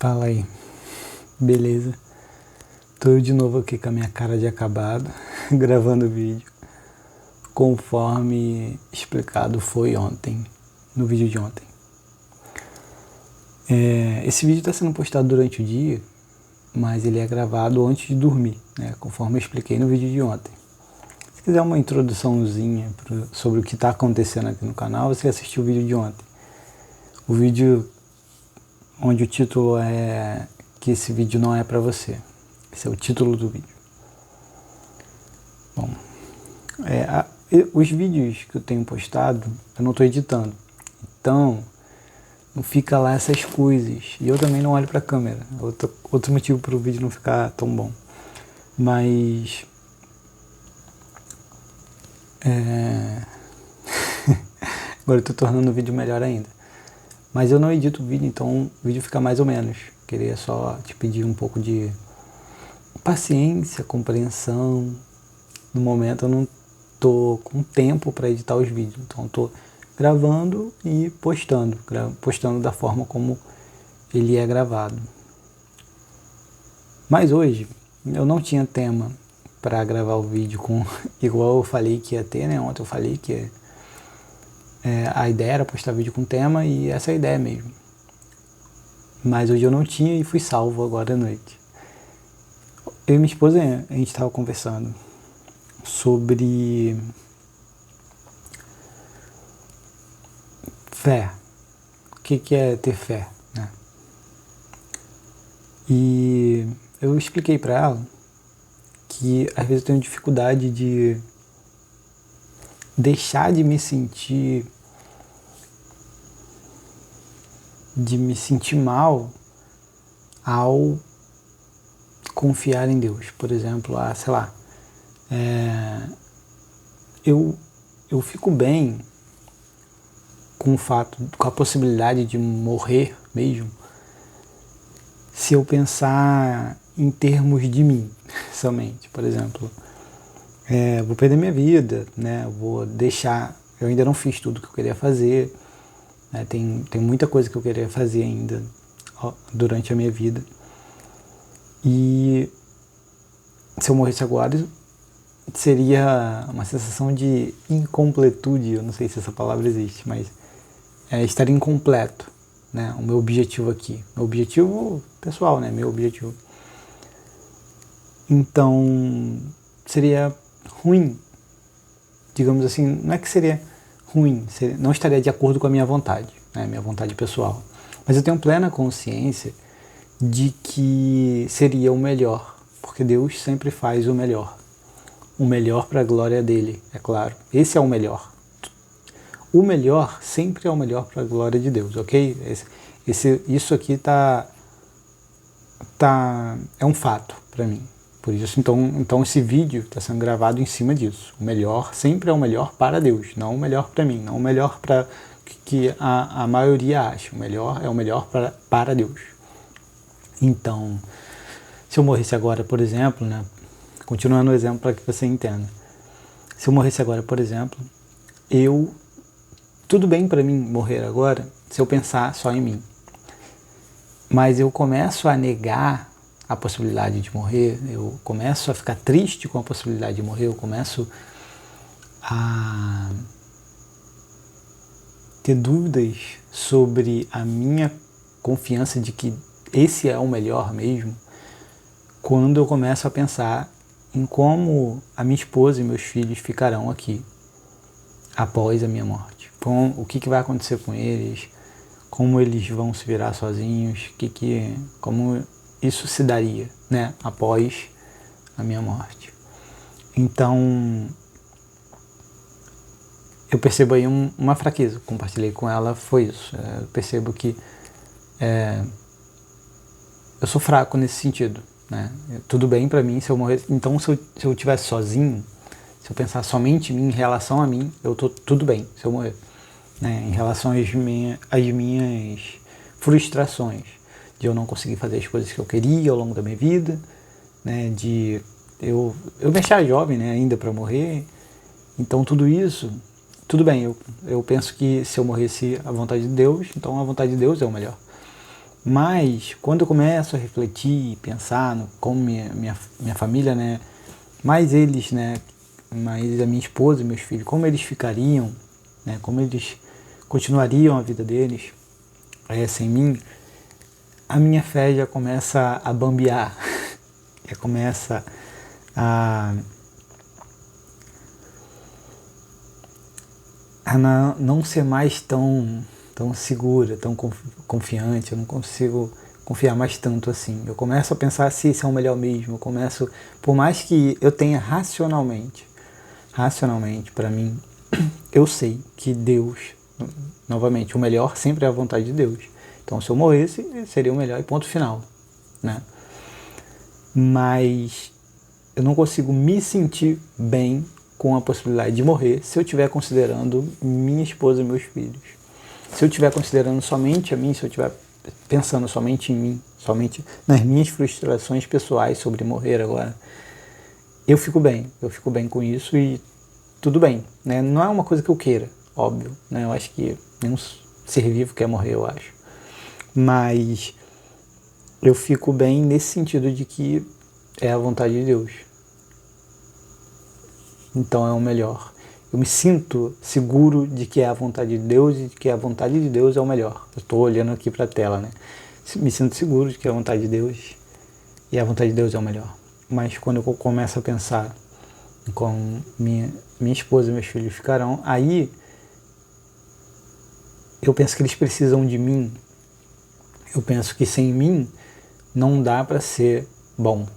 Fala aí, beleza? Tô eu de novo aqui com a minha cara de acabado, gravando o vídeo, conforme explicado foi ontem, no vídeo de ontem. Esse vídeo está sendo postado durante o dia, mas ele é gravado antes de dormir, né? Conforme eu expliquei no vídeo de ontem. Se quiser uma introduçãozinha sobre o que está acontecendo aqui no canal, você assistiu o vídeo de ontem. O vídeo onde o título é que esse vídeo não é para você. Esse é o título do vídeo. Bom, os vídeos que eu tenho postado, eu não estou editando. Então, não fica lá essas coisas. E eu também não olho para a câmera. Outro motivo para o vídeo não ficar tão bom. Mas... agora eu estou tornando o vídeo melhor ainda. Mas eu não edito o vídeo, então o vídeo fica mais ou menos. Queria só te pedir um pouco de paciência, compreensão. No momento eu não tô com tempo para editar os vídeos, então estou gravando e postando da forma como ele é gravado. Mas hoje eu não tinha tema para gravar o vídeo igual eu falei que ia ter, né? Ontem eu falei que a ideia era postar vídeo com tema e essa é a ideia mesmo. Mas hoje eu não tinha e fui salvo agora à noite. Eu e minha esposa, a gente estava conversando sobre fé. O que é ter fé, né? E eu expliquei para ela que às vezes eu tenho dificuldade de deixar de me sentir mal ao confiar em Deus. Por exemplo, sei lá, eu fico bem com a possibilidade de morrer mesmo, se eu pensar em termos de mim somente. Por exemplo, vou perder minha vida, né? Eu ainda não fiz tudo que eu queria fazer, né? Tem muita coisa que eu queria fazer ainda durante a minha vida. E se eu morresse agora, seria uma sensação de incompletude. Eu não sei se essa palavra existe, mas estar incompleto, né? O meu objetivo aqui, meu objetivo pessoal, né? Meu objetivo. Então, seria ruim, digamos assim, não é que seria ruim, não estaria de acordo com a minha vontade, né? Minha vontade pessoal. Mas eu tenho plena consciência de que seria o melhor, porque Deus sempre faz o melhor para a glória dele, é claro. Esse é o melhor. O melhor sempre é o melhor para a glória de Deus, ok? Isso aqui é um fato para mim. Por isso, então esse vídeo está sendo gravado em cima disso. O melhor sempre é o melhor para Deus, não o melhor para mim, não o melhor para que a maioria acha. O melhor é o melhor para Deus. Então, se eu morresse agora, por exemplo, né? Continuando o exemplo para que você entenda. Se eu morresse agora, por exemplo, tudo bem para mim morrer agora se eu pensar só em mim. Mas eu começo a negar a possibilidade de morrer, eu começo a ficar triste com a possibilidade de morrer, eu começo a ter dúvidas sobre a minha confiança de que esse é o melhor mesmo, quando eu começo a pensar em como a minha esposa e meus filhos ficarão aqui após a minha morte. O que vai acontecer com eles, como eles vão se virar sozinhos, como isso se daria, né, após a minha morte. Então, eu percebo aí uma fraqueza, compartilhei com ela, foi isso. Eu percebo que eu sou fraco nesse sentido, né? Tudo bem para mim se eu morrer. Então, se eu estivesse sozinho, se eu pensar somente em mim, em relação a mim, eu tô tudo bem se eu morrer, né? Em relação às minhas frustrações, de eu não conseguir fazer as coisas que eu queria ao longo da minha vida, né? De eu me achar jovem, né, ainda para morrer. Então, tudo isso, tudo bem. Eu penso que se eu morresse à vontade de Deus, então a vontade de Deus é o melhor. Mas quando eu começo a refletir e pensar no como minha família, né, mais eles, né, mais a minha esposa e meus filhos, como eles ficariam, né, como eles continuariam a vida deles sem mim, a minha fé já começa a bambear, já começa a não ser mais tão segura, tão confiante. Eu não consigo confiar mais tanto assim. Eu começo a pensar se esse é o melhor mesmo. Eu começo, por mais que eu tenha racionalmente para mim, eu sei que Deus, novamente, o melhor sempre é a vontade de Deus. Então, se eu morresse, seria o melhor e ponto final, né? Mas eu não consigo me sentir bem com a possibilidade de morrer se eu estiver considerando minha esposa e meus filhos. Se eu estiver considerando somente a mim, se eu estiver pensando somente em mim, somente nas minhas frustrações pessoais sobre morrer agora, eu fico bem com isso e tudo bem, né? Não é uma coisa que eu queira, óbvio, né? Eu acho que nenhum ser vivo quer morrer, eu acho. Mas eu fico bem nesse sentido de que é a vontade de Deus. Então é o melhor. Eu me sinto seguro de que é a vontade de Deus e de que a vontade de Deus é o melhor. Eu estou olhando aqui para a tela, né? Me sinto seguro de que é a vontade de Deus e a vontade de Deus é o melhor. Mas quando eu começo a pensar como minha esposa e meus filhos ficarão, aí eu penso que eles precisam de mim. Eu penso que sem mim não dá para ser bom,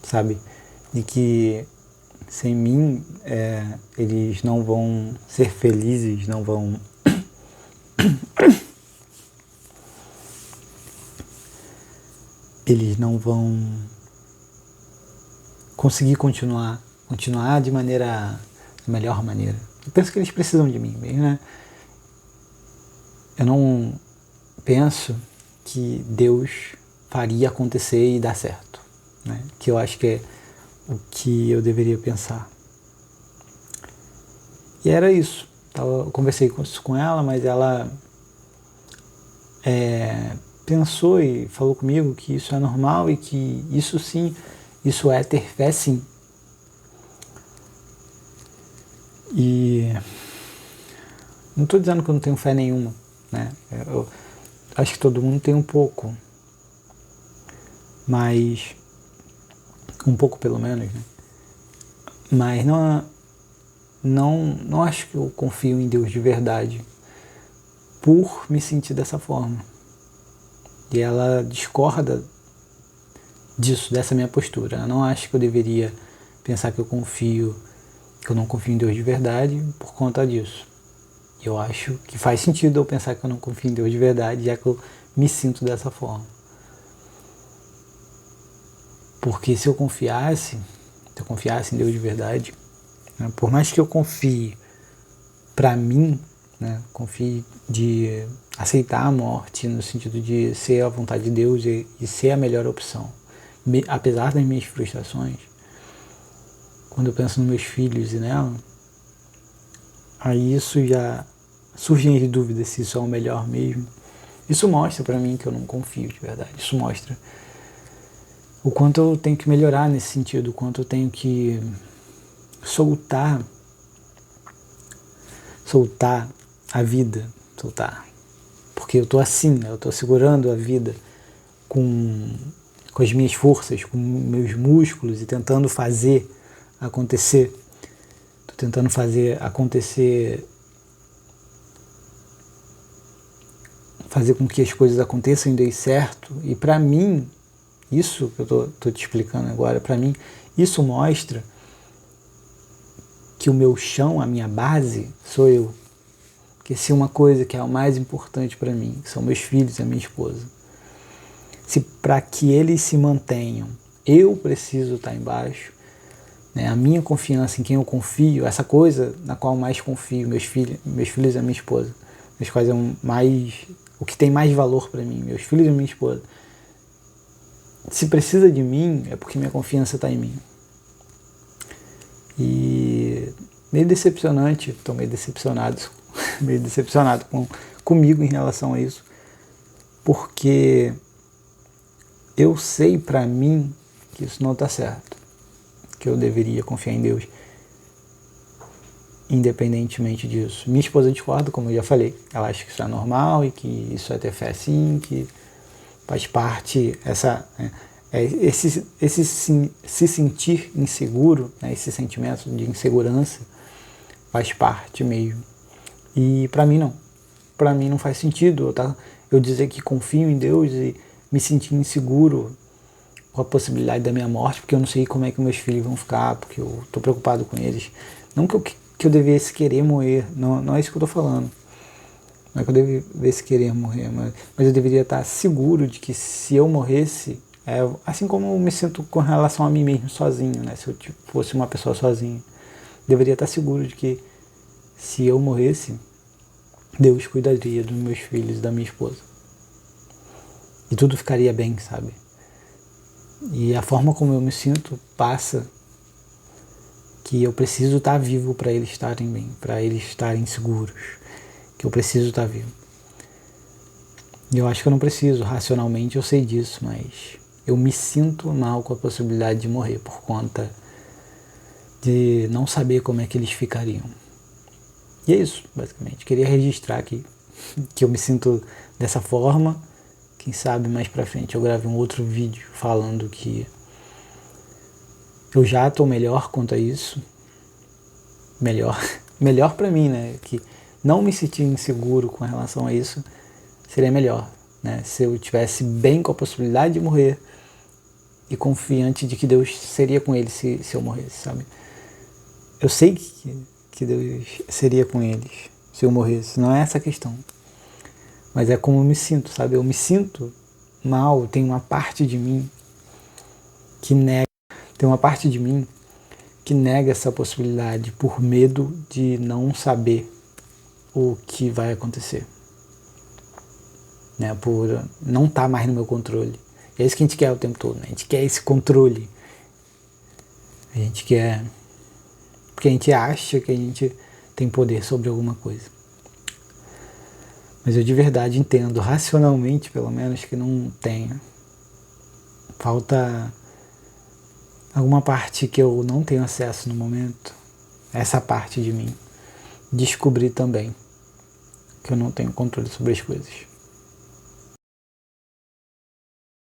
sabe? De que sem mim eles não vão ser felizes, não vão eles não vão conseguir continuar de maneira, da melhor maneira. Eu penso que eles precisam de mim mesmo, né? Eu não penso que Deus faria acontecer e dar certo, né? Que eu acho que é o que eu deveria pensar. E era isso. Eu conversei com ela, mas ela pensou e falou comigo que isso é normal e que isso sim, isso é ter fé sim. E não estou dizendo que eu não tenho fé nenhuma, né? Eu acho que todo mundo tem um pouco, mas um pouco pelo menos, né? Mas não acho que eu confio em Deus de verdade por me sentir dessa forma. E ela discorda disso, dessa minha postura. Ela não acha que eu deveria pensar que eu não confio em Deus de verdade por conta disso. Eu acho que faz sentido eu pensar que eu não confio em Deus de verdade, já que eu me sinto dessa forma. Porque se eu confiasse em Deus de verdade, né, por mais que eu confie para mim, né, confie de aceitar a morte no sentido de ser a vontade de Deus e ser a melhor opção, apesar das minhas frustrações, quando eu penso nos meus filhos e nela, aí isso já surgem as dúvidas se isso é o melhor mesmo. Isso mostra para mim que eu não confio de verdade. Isso mostra o quanto eu tenho que melhorar nesse sentido, o quanto eu tenho que soltar a vida, porque eu estou assim, né? Eu estou segurando a vida com as minhas forças, com meus músculos e tentando fazer acontecer. Estou tentando fazer acontecer, fazer com que as coisas aconteçam e dê certo. E para mim, isso que eu estou te explicando agora, para mim, isso mostra que o meu chão, a minha base, sou eu. Que se uma coisa que é o mais importante para mim, são meus filhos e a minha esposa, se para que eles se mantenham, eu preciso estar embaixo, né? A minha confiança em quem eu confio, essa coisa na qual eu mais confio, meus filhos e a minha esposa, meus quais é o que tem mais valor para mim, meus filhos e a minha esposa. Se precisa de mim, é porque minha confiança está em mim. E meio decepcionante, estou meio decepcionado comigo em relação a isso, porque eu sei para mim que isso não está certo, que eu deveria confiar em Deus independentemente disso. Minha esposa discorda, como eu já falei, ela acha que isso é normal e que isso é ter fé sim, que faz parte se sentir inseguro, né, esse sentimento de insegurança faz parte mesmo. E para mim não. Para mim não faz sentido eu dizer que confio em Deus e me sentir inseguro com a possibilidade da minha morte, porque eu não sei como é que meus filhos vão ficar, porque eu estou preocupado com eles. Não que eu devesse querer morrer, não é isso que eu estou falando. Não é que eu devesse querer morrer, mas eu deveria estar seguro de que se eu morresse, assim como eu me sinto com relação a mim mesmo sozinho, né? Se eu fosse uma pessoa sozinha, deveria estar seguro de que se eu morresse, Deus cuidaria dos meus filhos e da minha esposa. E tudo ficaria bem, sabe? E a forma como eu me sinto passa que eu preciso estar vivo para eles estarem bem, para eles estarem seguros, que eu preciso estar vivo. E eu acho que eu não preciso, racionalmente eu sei disso, mas eu me sinto mal com a possibilidade de morrer por conta de não saber como é que eles ficariam. E é isso, basicamente. Queria registrar aqui que eu me sinto dessa forma. Quem sabe mais pra frente eu grave um outro vídeo falando que eu já estou melhor quanto a isso. Melhor pra mim, né? Que não me sentir inseguro com relação a isso seria melhor, né? Se eu tivesse bem com a possibilidade de morrer e confiante de que Deus seria com ele se eu morresse, sabe? Eu sei que Deus seria com eles se eu morresse, não é essa a questão. Mas é como eu me sinto, sabe? Eu me sinto mal, tem uma parte de mim que nega, essa possibilidade por medo de não saber o que vai acontecer, né? Por não estar mais no meu controle. É isso que a gente quer o tempo todo, né? A gente quer esse controle. A gente quer, porque a gente acha que a gente tem poder sobre alguma coisa. Mas eu de verdade entendo, racionalmente pelo menos, que não tenho. Falta alguma parte que eu não tenho acesso no momento. Essa parte de mim. Descobrir também que eu não tenho controle sobre as coisas.